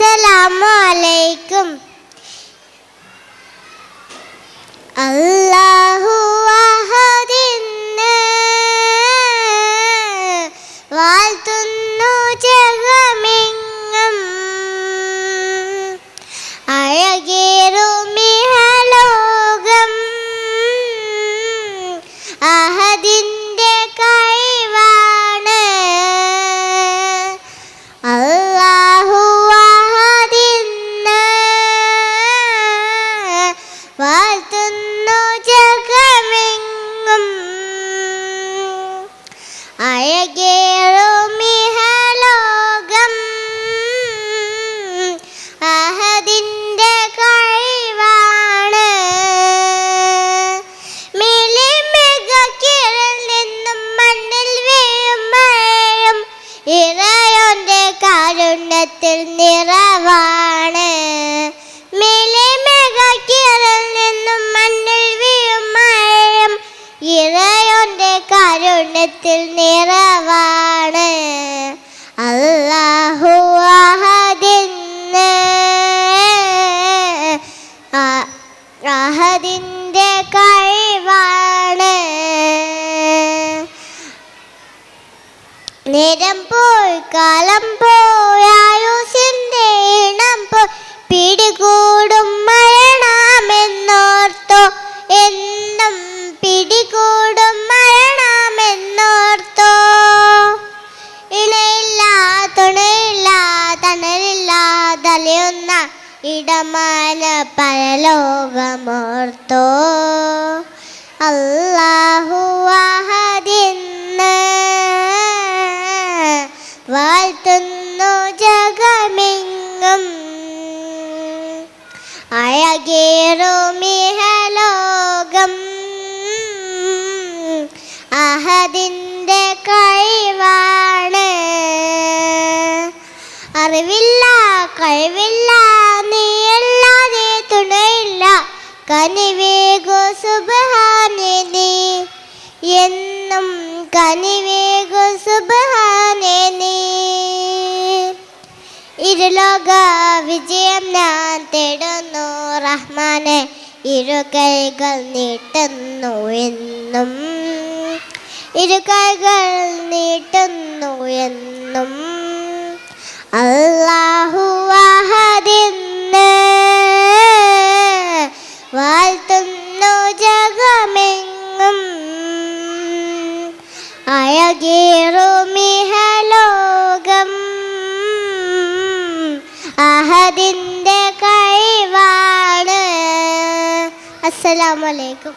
അസ്സലാമു അലൈക്കും. അല്ലാഹു അഹദിന്ന് വാഴ്ത്തുന്നു ജഗമെങ്ങും, അഴകേറുമിഹലോകം അഹദിന്റെ കഴിവാണ്. അല്ലാഹു അഹദിന്ന് വാഴ്ത്തുന്നു ജഗമെങ്ങും, അഴകേറുമിഹലോകം അഹദിന്റെ കഴിവാണ്. മിളിമികക്കിരൽ നിന്നും മണ്ണിൽ വീഴും മഴയും ഇറയോന്റെ കാരുണ്യത്തിൽ നിറവാണ്. മിളിമികക്കിരൽ നിന്നും മണ്ണിൽ വീഴും മഴയും ഇറയോന്റെ കാരുണ്യത്തിൽ നിറവാണ്. അല്ലാഹു അഹദിന്ന് അഹദിന്റെ കഴിവാണ്. നേരം പോയി കാലം പോയായുസിന്റെ ഇണം പോയി പിടികൂടും മരണമെന്നോർത്തോ, എന്നും പിടികൂടും മരണമെന്നോർത്തോ. ഇണയില്ല തുണയില്ല തണലില്ലാതലയുന്ന ഇടമാന പരലോകമോർത്തോ. അല്ലാഹു അഹദിന്ന് വാഴ്ത്തുന്നു ജഗമെങ്ങും, അഴകേറുമിഹലോകം അഹദിന്റെ കഴിവാണ്. അറിവില്ല കഴിവില്ല നീയല്ലാതെ തുണയില്ല, കനിവേകു സുബ്ഹാനേ നീ, എന്നും കനിവേകു സുബ്ഹാനേ നീ. ഇരുലോക വിജയം ഞാൻ തേടുന്നു റഹ്മാനെ, ഇരുകൈകൾ നീട്ടുന്നു എന്നും, ഇരുകൈകൾ നീട്ടുന്നു എന്നും. അല്ലാഹു അഹദിന്ന് വാഴ്ത്തുന്നു ജഗമെങ്ങും, അഴകേറുമിഹലോകം അഹദിന്റെ കഴിവാണ്. അസ്സലാമു അലൈക്കും.